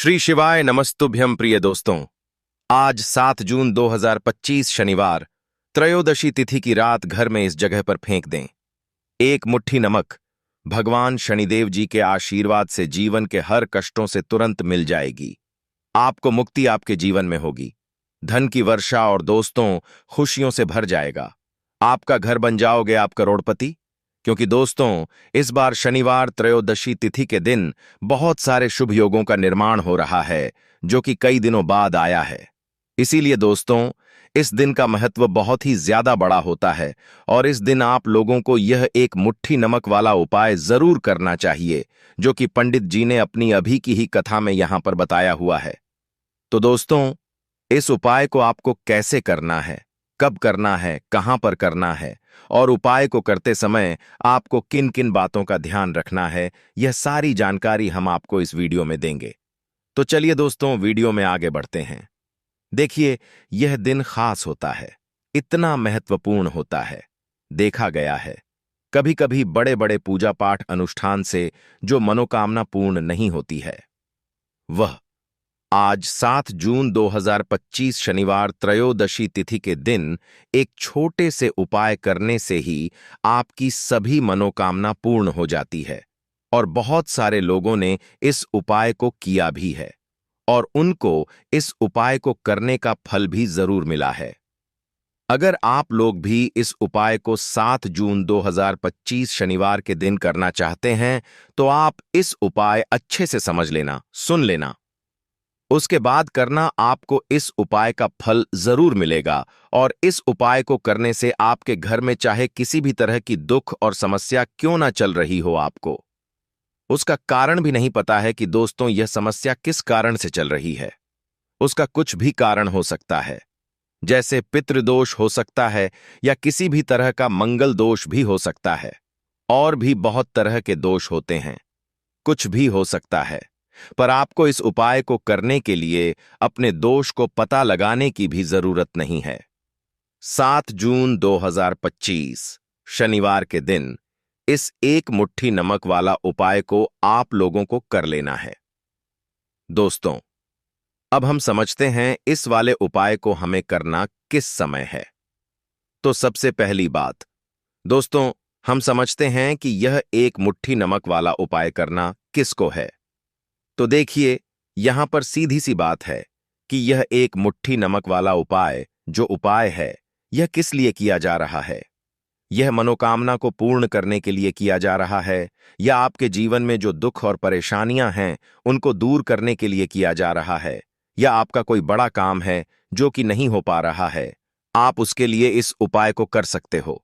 श्री शिवाय नमस्तुभ्यं प्रिय दोस्तों। आज 7 जून 2025 शनिवार त्रयोदशी तिथि की रात घर में इस जगह पर फेंक दें एक मुट्ठी नमक। भगवान शनिदेव जी के आशीर्वाद से जीवन के हर कष्टों से तुरंत मिल जाएगी। आपको मुक्ति आपके जीवन में होगी। धन की वर्षा और दोस्तों खुशियों से भर जाएगा। आपका घर बन जाओगे आप करोड़पति। क्योंकि दोस्तों इस बार शनिवार त्रयोदशी तिथि के दिन बहुत सारे शुभ योगों का निर्माण हो रहा है जो कि कई दिनों बाद आया है। इसीलिए दोस्तों इस दिन का महत्व बहुत ही ज्यादा बड़ा होता है और इस दिन आप लोगों को यह एक मुट्ठी नमक वाला उपाय जरूर करना चाहिए जो कि पंडित जी ने अपनी अभी की ही कथा में यहां पर बताया हुआ है। तो दोस्तों इस उपाय को आपको कैसे करना है, कब करना है, कहां पर करना है और उपाय को करते समय आपको किन किन बातों का ध्यान रखना है, यह सारी जानकारी हम आपको इस वीडियो में देंगे। तो चलिए दोस्तों वीडियो में आगे बढ़ते हैं। देखिए यह दिन खास होता है, इतना महत्वपूर्ण होता है। देखा गया है कभी कभी बड़े बड़े पूजा पाठ अनुष्ठान से जो मनोकामना पूर्ण नहीं होती है वह आज 7 जून 2025 शनिवार त्रयोदशी तिथि के दिन एक छोटे से उपाय करने से ही आपकी सभी मनोकामना पूर्ण हो जाती है। और बहुत सारे लोगों ने इस उपाय को किया भी है और उनको इस उपाय को करने का फल भी जरूर मिला है। अगर आप लोग भी इस उपाय को 7 जून 2025 शनिवार के दिन करना चाहते हैं तो आप इस उपाय अच्छे से समझ लेना, सुन लेना। उसके बाद करना, आपको इस उपाय का फल जरूर मिलेगा और इस उपाय को करने से आपके घर में चाहे किसी भी तरह की दुख और समस्या क्यों ना चल रही हो, आपको उसका कारण भी नहीं पता है कि दोस्तों यह समस्या किस कारण से चल रही है। उसका कुछ भी कारण हो सकता है, जैसे पितृदोष हो सकता है या किसी भी तरह का मंगल दोष भी हो सकता है। और भी बहुत तरह के दोष होते हैं, कुछ भी हो सकता है। पर आपको इस उपाय को करने के लिए अपने दोष को पता लगाने की भी जरूरत नहीं है। 7 जून 2025 शनिवार के दिन इस एक मुट्ठी नमक वाला उपाय को आप लोगों को कर लेना है। दोस्तों अब हम समझते हैं इस वाले उपाय को हमें करना किस समय है। तो सबसे पहली बात दोस्तों हम समझते हैं कि यह एक मुट्ठी नमक वाला उपाय करना किसको है। तो देखिए यहां पर सीधी सी बात है कि यह एक मुट्ठी नमक वाला उपाय जो उपाय है यह किस लिए किया जा रहा है। यह मनोकामना को पूर्ण करने के लिए किया जा रहा है या आपके जीवन में जो दुख और परेशानियां हैं उनको दूर करने के लिए किया जा रहा है, या आपका कोई बड़ा काम है जो कि नहीं हो पा रहा है, आप उसके लिए इस उपाय को कर सकते हो।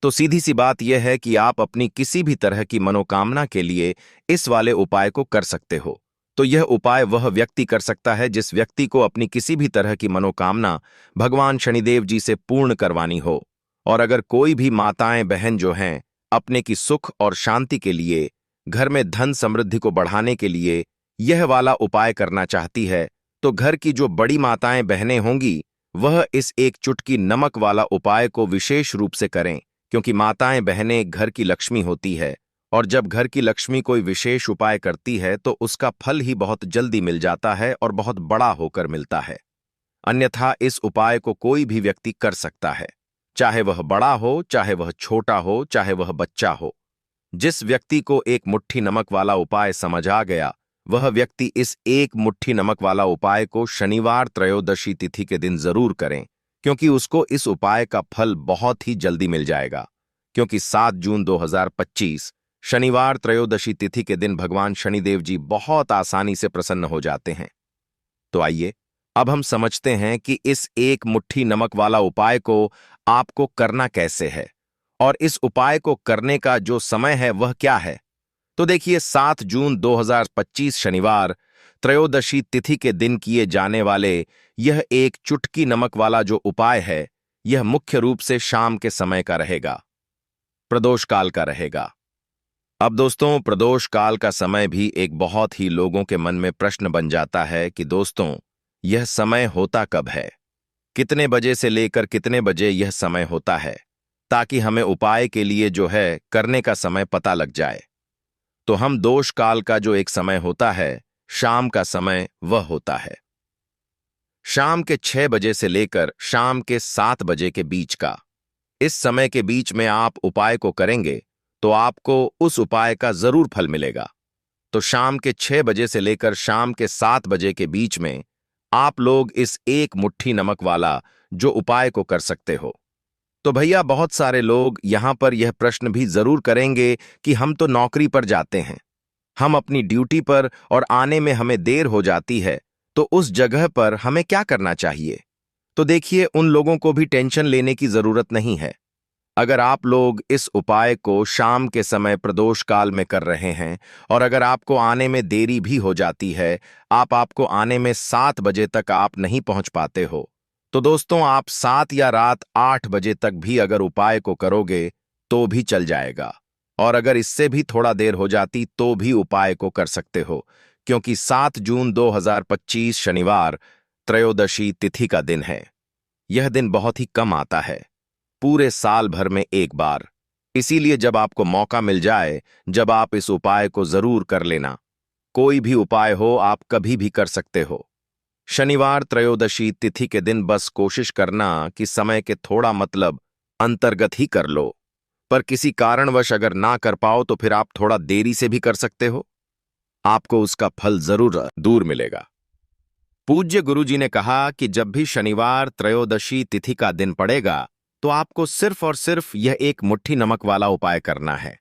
तो सीधी सी बात यह है कि आप अपनी किसी भी तरह की मनोकामना के लिए इस वाले उपाय को कर सकते हो। तो यह उपाय वह व्यक्ति कर सकता है जिस व्यक्ति को अपनी किसी भी तरह की मनोकामना भगवान शनिदेव जी से पूर्ण करवानी हो। और अगर कोई भी माताएं बहन जो हैं अपने की सुख और शांति के लिए, घर में धन समृद्धि को बढ़ाने के लिए यह वाला उपाय करना चाहती है, तो घर की जो बड़ी माताएं बहनें होंगी वह इस एक चुटकी नमक वाला उपाय को विशेष रूप से करें। क्योंकि माताएं बहनें घर की लक्ष्मी होती है और जब घर की लक्ष्मी कोई विशेष उपाय करती है तो उसका फल ही बहुत जल्दी मिल जाता है और बहुत बड़ा होकर मिलता है। अन्यथा इस उपाय को कोई भी व्यक्ति कर सकता है, चाहे वह बड़ा हो, चाहे वह छोटा हो, चाहे वह बच्चा हो। जिस व्यक्ति को एक मुट्ठी नमक वाला उपाय समझ आ गया वह व्यक्ति इस एक मुट्ठी नमक वाला उपाय को शनिवार त्रयोदशी तिथि के दिन जरूर करें, क्योंकि उसको इस उपाय का फल बहुत ही जल्दी मिल जाएगा। क्योंकि 7 जून 2025 शनिवार त्रयोदशी तिथि के दिन भगवान शनिदेव जी बहुत आसानी से प्रसन्न हो जाते हैं। तो आइए अब हम समझते हैं कि इस एक मुट्ठी नमक वाला उपाय को आपको करना कैसे है और इस उपाय को करने का जो समय है वह क्या है। तो देखिए 7 जून 2025 शनिवार त्रयोदशी तिथि के दिन किए जाने वाले यह एक चुटकी नमक वाला जो उपाय है यह मुख्य रूप से शाम के समय का रहेगा, प्रदोष काल का रहेगा। अब दोस्तों प्रदोष काल का समय भी एक बहुत ही लोगों के मन में प्रश्न बन जाता है कि दोस्तों यह समय होता कब है, कितने बजे से लेकर कितने बजे यह समय होता है, ताकि हमें उपाय के लिए जो है करने का समय पता लग जाए। तो हम दोष काल का जो एक समय होता है शाम का समय वह होता है शाम के 6 बजे से लेकर शाम के 7 बजे के बीच का। इस समय के बीच में आप उपाय को करेंगे तो आपको उस उपाय का जरूर फल मिलेगा। तो शाम के 6 बजे से लेकर शाम के 7 बजे के बीच में आप लोग इस एक मुट्ठी नमक वाला जो उपाय को कर सकते हो। तो भैया बहुत सारे लोग यहां पर यह प्रश्न भी जरूर करेंगे कि हम तो नौकरी पर जाते हैं, हम अपनी ड्यूटी पर और आने में हमें देर हो जाती है, तो उस जगह पर हमें क्या करना चाहिए। तो देखिए, उन लोगों को भी टेंशन लेने की जरूरत नहीं है। अगर आप लोग इस उपाय को शाम के समय प्रदोष काल में कर रहे हैं और अगर आपको आने में देरी भी हो जाती है, आपको आने में 7 बजे तक आप नहीं पहुंच पाते हो, तो दोस्तों आप 7 या रात 8 बजे तक भी अगर उपाय को करोगे तो भी चल जाएगा। और अगर इससे भी थोड़ा देर हो जाती तो भी उपाय को कर सकते हो, क्योंकि 7 जून 2025 शनिवार त्रयोदशी तिथि का दिन है। यह दिन बहुत ही कम आता है, पूरे साल भर में एक बार। इसीलिए जब आपको मौका मिल जाए, जब आप इस उपाय को जरूर कर लेना। कोई भी उपाय हो आप कभी भी कर सकते हो। शनिवार त्रयोदशी तिथि के दिन बस कोशिश करना कि समय के थोड़ा मतलब अंतर्गत ही कर लो, पर किसी कारणवश अगर ना कर पाओ तो फिर आप थोड़ा देरी से भी कर सकते हो, आपको उसका फल जरूर दूर मिलेगा। पूज्य गुरुजी ने कहा कि जब भी शनिवार त्रयोदशी तिथि का दिन पड़ेगा तो आपको सिर्फ और सिर्फ यह एक मुट्ठी नमक वाला उपाय करना है।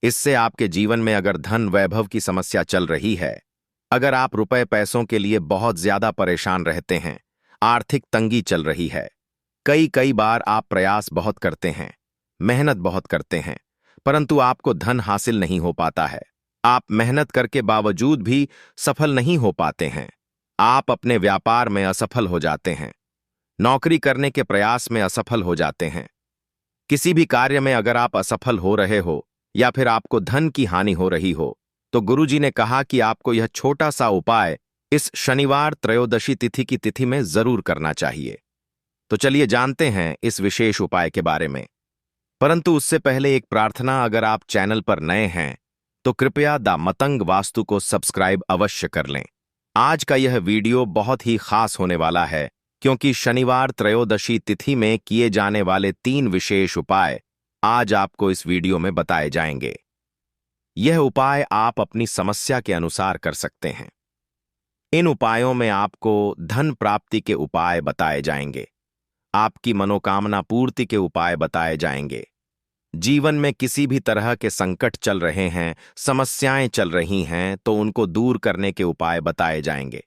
इससे आपके जीवन में अगर धन वैभव की समस्या चल रही है, अगर आप रुपए पैसों के लिए बहुत ज्यादा परेशान रहते हैं, आर्थिक तंगी चल रही है, कई कई बार आप प्रयास बहुत करते हैं, मेहनत बहुत करते हैं, परंतु आपको धन हासिल नहीं हो पाता है, आप मेहनत करके बावजूद भी सफल नहीं हो पाते हैं, आप अपने व्यापार में असफल हो जाते हैं, नौकरी करने के प्रयास में असफल हो जाते हैं, किसी भी कार्य में अगर आप असफल हो रहे हो या फिर आपको धन की हानि हो रही हो, तो गुरुजी ने कहा कि आपको यह छोटा सा उपाय इस शनिवार त्रयोदशी तिथि की तिथि में जरूर करना चाहिए। तो चलिए जानते हैं इस विशेष उपाय के बारे में। परंतु उससे पहले एक प्रार्थना, अगर आप चैनल पर नए हैं तो कृपया द मतंग वास्तु को सब्सक्राइब अवश्य कर लें। आज का यह वीडियो बहुत ही खास होने वाला है, क्योंकि शनिवार त्रयोदशी तिथि में किए जाने वाले 3 विशेष उपाय आज आपको इस वीडियो में बताए जाएंगे। यह उपाय आप अपनी समस्या के अनुसार कर सकते हैं। इन उपायों में आपको धन प्राप्ति के उपाय बताए जाएंगे, आपकी मनोकामना पूर्ति के उपाय बताए जाएंगे, जीवन में किसी भी तरह के संकट चल रहे हैं, समस्याएं चल रही हैं, तो उनको दूर करने के उपाय बताए जाएंगे।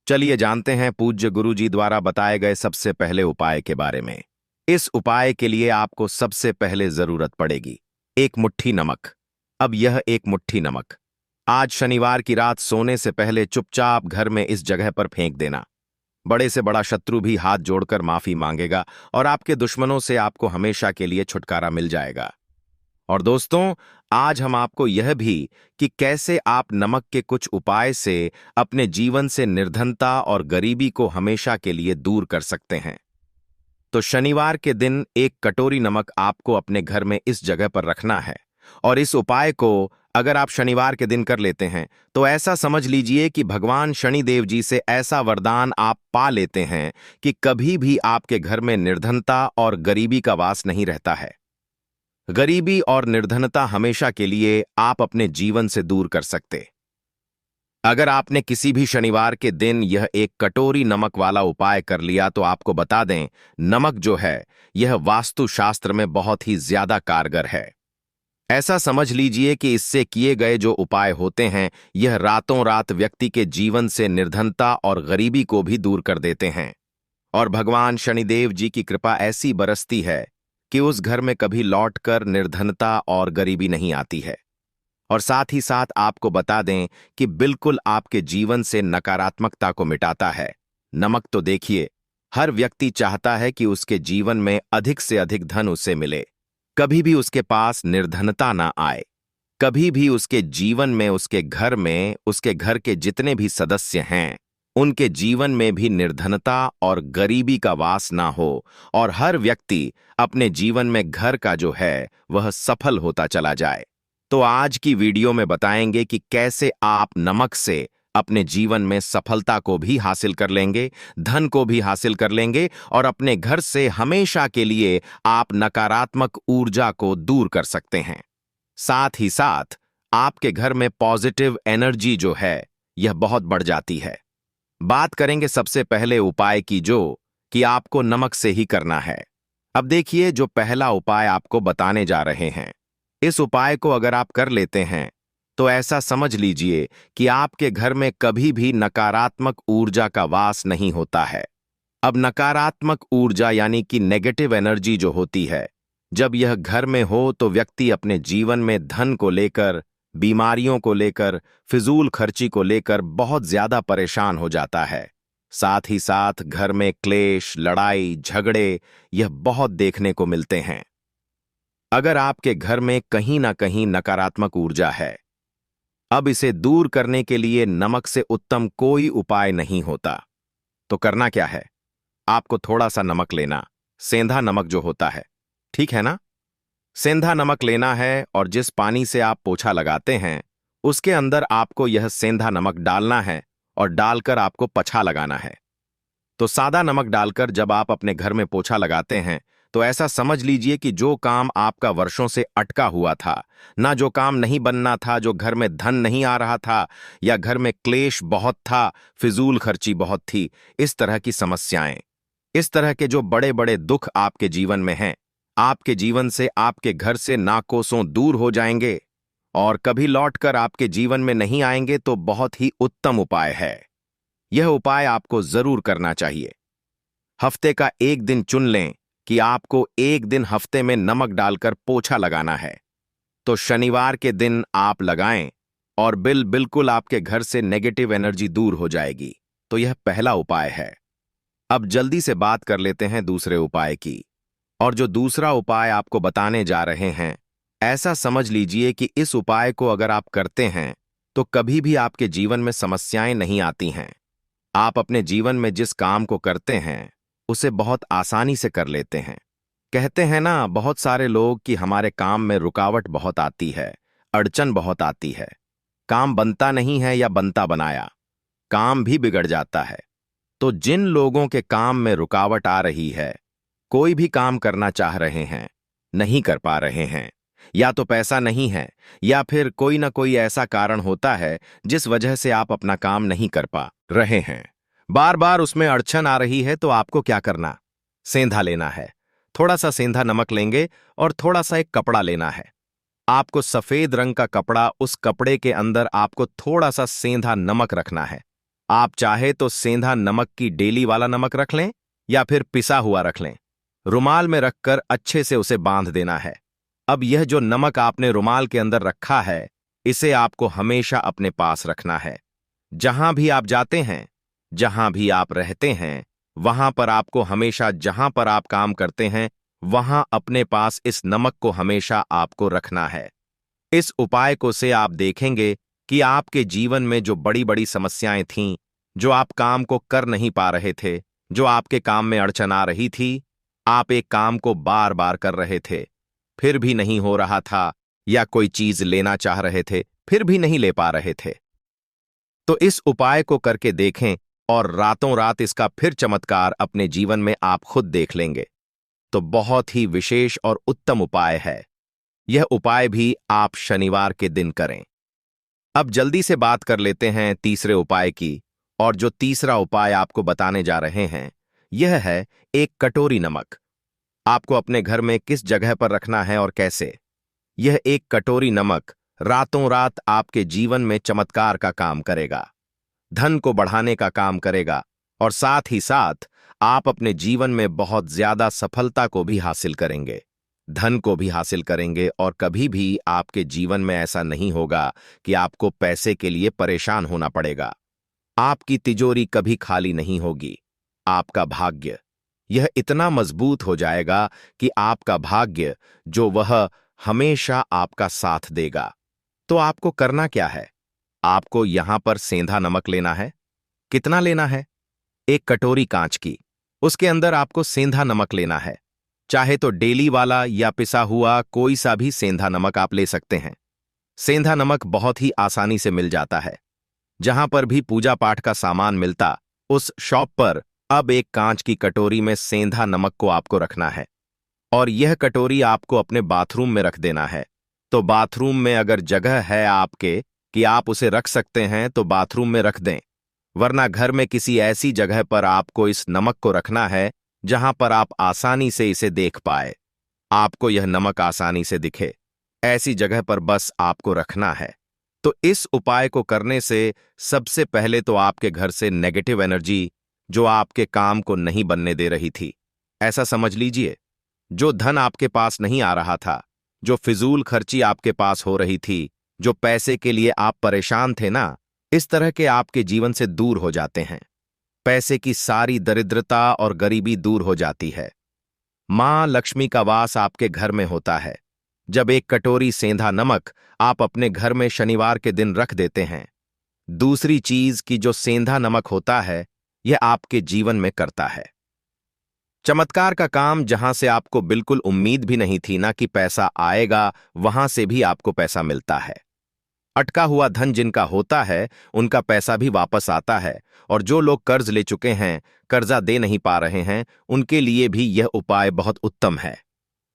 चलिए जानते हैं पूज्य गुरुजी द्वारा बताए गए सबसे पहले उपाय के बारे में। इस उपाय के लिए आपको सबसे पहले जरूरत पड़ेगी एक मुट्ठी नमक। अब यह एक मुट्ठी नमक आज शनिवार की रात सोने से पहले चुपचाप घर में इस जगह पर फेंक देना। बड़े से बड़ा शत्रु भी हाथ जोड़कर माफी मांगेगा और आपके दुश्मनों से आपको हमेशा के लिए छुटकारा मिल जाएगा। और दोस्तों, आज हम आपको यह भी कि कैसे आप नमक के कुछ उपाय से अपने जीवन से निर्धनता और गरीबी को हमेशा के लिए दूर कर सकते हैं। तो शनिवार के दिन एक कटोरी नमक आपको अपने घर में इस जगह पर रखना है, और इस उपाय को अगर आप शनिवार के दिन कर लेते हैं तो ऐसा समझ लीजिए कि भगवान शनिदेव जी से ऐसा वरदान आप पा लेते हैं कि कभी भी आपके घर में निर्धनता और गरीबी का वास नहीं रहता है। गरीबी और निर्धनता हमेशा के लिए आप अपने जीवन से दूर कर सकते। अगर आपने किसी भी शनिवार के दिन यह एक कटोरी नमक वाला उपाय कर लिया तो आपको बता दें, नमक जो है यह वास्तुशास्त्र में बहुत ही ज्यादा कारगर है। ऐसा समझ लीजिए कि इससे किए गए जो उपाय होते हैं यह रातों रात व्यक्ति के जीवन से निर्धनता और गरीबी को भी दूर कर देते हैं, और भगवान शनिदेव जी की कृपा ऐसी बरसती है कि उस घर में कभी लौटकर निर्धनता और गरीबी नहीं आती है। और साथ ही साथ आपको बता दें कि बिल्कुल आपके जीवन से नकारात्मकता को मिटाता है। नमक तो देखिए, हर व्यक्ति चाहता है कि उसके जीवन में अधिक से अधिक धन उसे मिले, कभी भी उसके पास निर्धनता ना आए, कभी भी उसके जीवन में, उसके घर के जितने भी सदस्य हैं उनके जीवन में भी निर्धनता और गरीबी का वास ना हो, और हर व्यक्ति अपने जीवन में घर का जो है वह सफल होता चला जाए। तो आज की वीडियो में बताएंगे कि कैसे आप नमक से अपने जीवन में सफलता को भी हासिल कर लेंगे, धन को भी हासिल कर लेंगे और अपने घर से हमेशा के लिए आप नकारात्मक ऊर्जा को दूर कर सकते हैं। साथ ही साथ आपके घर में पॉजिटिव एनर्जी जो है यह बहुत बढ़ जाती है। बात करेंगे सबसे पहले उपाय की, जो कि आपको नमक से ही करना है। अब देखिए, जो पहला उपाय आपको बताने जा रहे हैं, इस उपाय को अगर आप कर लेते हैं तो ऐसा समझ लीजिए कि आपके घर में कभी भी नकारात्मक ऊर्जा का वास नहीं होता है। अब नकारात्मक ऊर्जा यानी कि नेगेटिव एनर्जी जो होती है, जब यह घर में हो तो व्यक्ति अपने जीवन में धन को लेकर, बीमारियों को लेकर, फिजूल खर्ची को लेकर बहुत ज्यादा परेशान हो जाता है। साथ ही साथ घर में क्लेश, लड़ाई, झगड़े यह बहुत देखने को मिलते हैं। अगर आपके घर में कहीं ना कहीं नकारात्मक ऊर्जा है, अब इसे दूर करने के लिए नमक से उत्तम कोई उपाय नहीं होता। तो करना क्या है? आपको थोड़ा सा नमक लेना, सेंधा नमक जो होता है, ठीक है ना? सेंधा नमक लेना है और जिस पानी से आप पोछा लगाते हैं उसके अंदर आपको यह सेंधा नमक डालना है और डालकर आपको पछा लगाना है। तो सादा नमक डालकर जब आप अपने घर में पोछा लगाते हैं तो ऐसा समझ लीजिए कि जो काम आपका वर्षों से अटका हुआ था, ना जो काम नहीं बनना था, जो घर में धन नहीं आ रहा था, या घर में क्लेश बहुत था, फिजूल खर्ची बहुत थी, इस तरह की समस्याएं, इस तरह के जो बड़े बड़े दुख आपके जीवन में हैं, आपके जीवन से, आपके घर से नाकोसों दूर हो जाएंगे और कभी लौटकर आपके जीवन में नहीं आएंगे। तो बहुत ही उत्तम उपाय है। यह उपाय आपको जरूर करना चाहिए। हफ्ते का एक दिन चुन लें कि आपको एक दिन हफ्ते में नमक डालकर पोछा लगाना है। तो शनिवार के दिन आप लगाएं और बिल्कुल आपके घर से नेगेटिव एनर्जी दूर हो जाएगी। तो यह पहला उपाय है। अब जल्दी से बात कर लेते हैं दूसरे उपाय की। और जो दूसरा उपाय आपको बताने जा रहे हैं, ऐसा समझ लीजिए कि इस उपाय को अगर आप करते हैं तो कभी भी आपके जीवन में समस्याएं नहीं आती हैं। आप अपने जीवन में जिस काम को करते हैं उसे बहुत आसानी से कर लेते हैं। कहते हैं ना बहुत सारे लोग कि हमारे काम में रुकावट बहुत आती है, अड़चन बहुत आती है, काम बनता नहीं है या बनता बनाया, काम भी बिगड़ जाता है। तो जिन लोगों के काम में रुकावट आ रही है, कोई भी काम करना चाह रहे हैं, नहीं कर पा रहे हैं, या तो पैसा नहीं है या फिर कोई ना कोई ऐसा कारण होता है जिस वजह से आप अपना काम नहीं कर पा रहे हैं, बार बार उसमें अड़चन आ रही है, तो आपको क्या करना? सेंधा लेना है। थोड़ा सा सेंधा नमक लेंगे और थोड़ा सा एक कपड़ा लेना है। आपको सफेद रंग का कपड़ा, उस कपड़े के अंदर आपको थोड़ा सा सेंधा नमक रखना है। आप चाहे तो सेंधा नमक की डेली वाला नमक रख लें या फिर पिसा हुआ रख लें। रुमाल में रखकर अच्छे से उसे बांध देना है। अब यह जो नमक आपने रुमाल के अंदर रखा है, इसे आपको हमेशा अपने पास रखना है। जहां भी आप जाते हैं, जहां भी आप रहते हैं, वहां पर आपको हमेशा, जहां पर आप काम करते हैं, वहां अपने पास इस नमक को हमेशा आपको रखना है। इस उपाय को से आप देखेंगे कि आपके जीवन में जो बड़ी बड़ी समस्याएं थीं, जो आप काम को कर नहीं पा रहे थे, जो आपके काम में अड़चन आ रही थी, आप एक काम को बार बार कर रहे थे, फिर भी नहीं हो रहा था, या कोई चीज लेना चाह रहे थे, फिर भी नहीं ले पा रहे थे, तो इस उपाय को करके देखें और रातों रात इसका फिर चमत्कार अपने जीवन में आप खुद देख लेंगे। तो बहुत ही विशेष और उत्तम उपाय है। यह उपाय भी आप शनिवार के दिन करें। अब जल्दी से बात कर लेते हैं तीसरे उपाय की। और जो तीसरा उपाय आपको बताने जा रहे हैं, यह है एक कटोरी नमक। आपको अपने घर में किस जगह पर रखना है और कैसे? यह एक कटोरी नमक रातों रात आपके जीवन में चमत्कार का काम करेगा, धन को बढ़ाने का काम करेगा और साथ ही साथ आप अपने जीवन में बहुत ज्यादा सफलता को भी हासिल करेंगे, धन को भी हासिल करेंगे और कभी भी आपके जीवन में ऐसा नहीं होगा कि आपको पैसे के लिए परेशान होना पड़ेगा। आपकी तिजोरी कभी खाली नहीं होगी। आपका भाग्य यह इतना मजबूत हो जाएगा कि आपका भाग्य जो वह हमेशा आपका साथ देगा। तो आपको करना क्या है? आपको यहां पर सेंधा नमक लेना है। कितना लेना है? एक कटोरी कांच की, उसके अंदर आपको सेंधा नमक लेना है। चाहे तो डेली वाला या पिसा हुआ कोई सा भी सेंधा नमक आप ले सकते हैं। सेंधा नमक बहुत ही आसानी से मिल जाता है। जहां पर भी पूजा पाठ का सामान मिलता, उस शॉप पर अब एक कांच की कटोरी में सेंधा नमक को आपको रखना है। और यह कटोरी आपको अपने बाथरूम में रख देना है। तो बाथरूम में अगर जगह है आपके कि आप उसे रख सकते हैं तो बाथरूम में रख दें, वरना घर में किसी ऐसी जगह पर आपको इस नमक को रखना है जहां पर आप आसानी से इसे देख पाए, आपको यह नमक आसानी से दिखे, ऐसी जगह पर बस आपको रखना है। तो इस उपाय को करने से सबसे पहले तो आपके घर से नेगेटिव एनर्जी, जो आपके काम को नहीं बनने दे रही थी, ऐसा समझ लीजिए, जो धन आपके पास नहीं आ रहा था, जो फिजूल खर्ची आपके पास हो रही थी, जो पैसे के लिए आप परेशान थे ना, इस तरह के आपके जीवन से दूर हो जाते हैं। पैसे की सारी दरिद्रता और गरीबी दूर हो जाती है। मां लक्ष्मी का वास आपके घर में होता है। जब एक कटोरी सेंधा नमक आप अपने घर में शनिवार के दिन रख देते हैं। दूसरी चीज कि जो सेंधा नमक होता है, यह आपके जीवन में करता है चमत्कार का काम, जहां से आपको बिल्कुल उम्मीद भी नहीं थी ना कि पैसा आएगा, वहां से भी आपको पैसा मिलता है। अटका हुआ धन जिनका होता है, उनका पैसा भी वापस आता है। और जो लोग कर्ज ले चुके हैं, कर्जा दे नहीं पा रहे हैं, उनके लिए भी यह उपाय बहुत उत्तम है।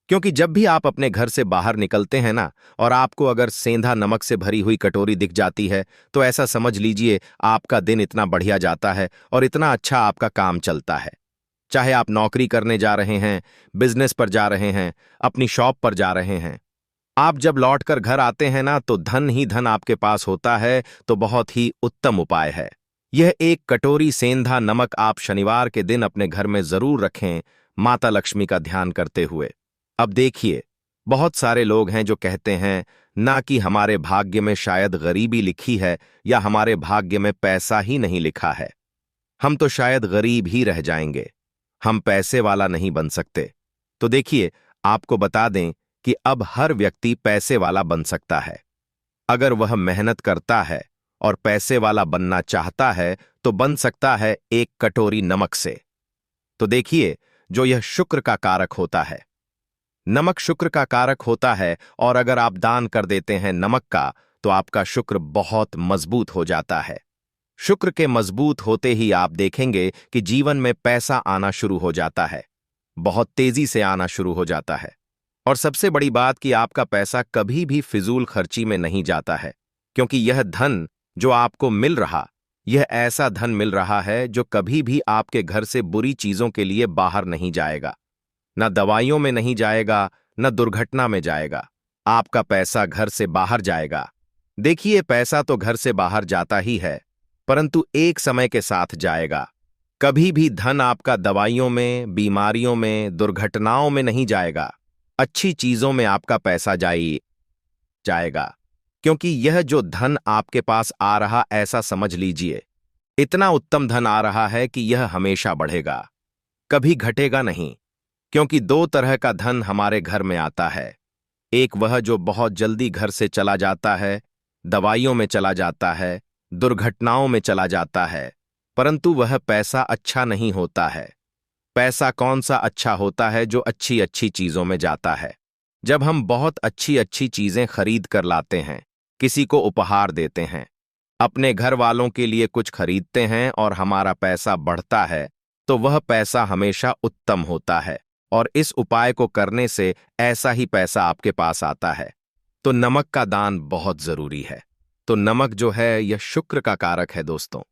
क्योंकि जब भी आप अपने घर से बाहर निकलते हैं ना, और आपको अगर सेंधा नमक से भरी हुई कटोरी दिख जाती है, तो ऐसा समझ लीजिए आपका दिन इतना बढ़िया जाता है और इतना अच्छा आपका काम चलता है। चाहे आप नौकरी करने जा रहे हैं, बिजनेस पर जा रहे हैं, अपनी शॉप पर जा रहे हैं, आप जब लौटकर घर आते हैं ना, तो धन ही धन आपके पास होता है। तो बहुत ही उत्तम उपाय है यह। एक कटोरी सेंधा नमक आप शनिवार के दिन अपने घर में जरूर रखें, माता लक्ष्मी का ध्यान करते हुए। अब देखिए, बहुत सारे लोग हैं जो कहते हैं ना कि हमारे भाग्य में शायद गरीबी लिखी है, या हमारे भाग्य में पैसा ही नहीं लिखा है, हम तो शायद गरीब ही रह जाएंगे, हम पैसे वाला नहीं बन सकते। तो देखिए, आपको बता दें कि अब हर व्यक्ति पैसे वाला बन सकता है, अगर वह मेहनत करता है और पैसे वाला बनना चाहता है तो बन सकता है एक कटोरी नमक से। तो देखिए, जो यह शुक्र का कारक होता है, नमक शुक्र का कारक होता है, और अगर आप दान कर देते हैं नमक का, तो आपका शुक्र बहुत मजबूत हो जाता है। शुक्र के मजबूत होते ही आप देखेंगे कि जीवन में पैसा आना शुरू हो जाता है, बहुत तेजी से आना शुरू हो जाता है। और सबसे बड़ी बात कि आपका पैसा कभी भी फिजूल खर्ची में नहीं जाता है, क्योंकि यह धन जो आपको मिल रहा, यह ऐसा धन मिल रहा है जो कभी भी आपके घर से बुरी चीजों के लिए बाहर नहीं जाएगा, न दवाइयों में नहीं जाएगा, न दुर्घटना में जाएगा। आपका पैसा घर से बाहर जाएगा। देखिए, पैसा तो घर से बाहर जाता ही है, परंतु एक समय के साथ जाएगा। कभी भी धन आपका दवाइयों में, बीमारियों में, दुर्घटनाओं में नहीं जाएगा, अच्छी चीजों में आपका पैसा जाएगा। क्योंकि यह जो धन आपके पास आ रहा, ऐसा समझ लीजिए, इतना उत्तम धन आ रहा है कि यह हमेशा बढ़ेगा, कभी घटेगा नहीं। क्योंकि दो तरह का धन हमारे घर में आता है, एक वह जो बहुत जल्दी घर से चला जाता है, दवाइयों में चला जाता है, दुर्घटनाओं में चला जाता है, परंतु वह पैसा अच्छा नहीं होता है। पैसा कौन सा अच्छा होता है? जो अच्छी अच्छी चीजों में जाता है। जब हम बहुत अच्छी अच्छी चीजें खरीद कर लाते हैं, किसी को उपहार देते हैं, अपने घर वालों के लिए कुछ खरीदते हैं और हमारा पैसा बढ़ता है, तो वह पैसा हमेशा उत्तम होता है। और इस उपाय को करने से ऐसा ही पैसा आपके पास आता है। तो नमक का दान बहुत जरूरी है। तो नमक जो है, यह शुक्र का कारक है दोस्तों।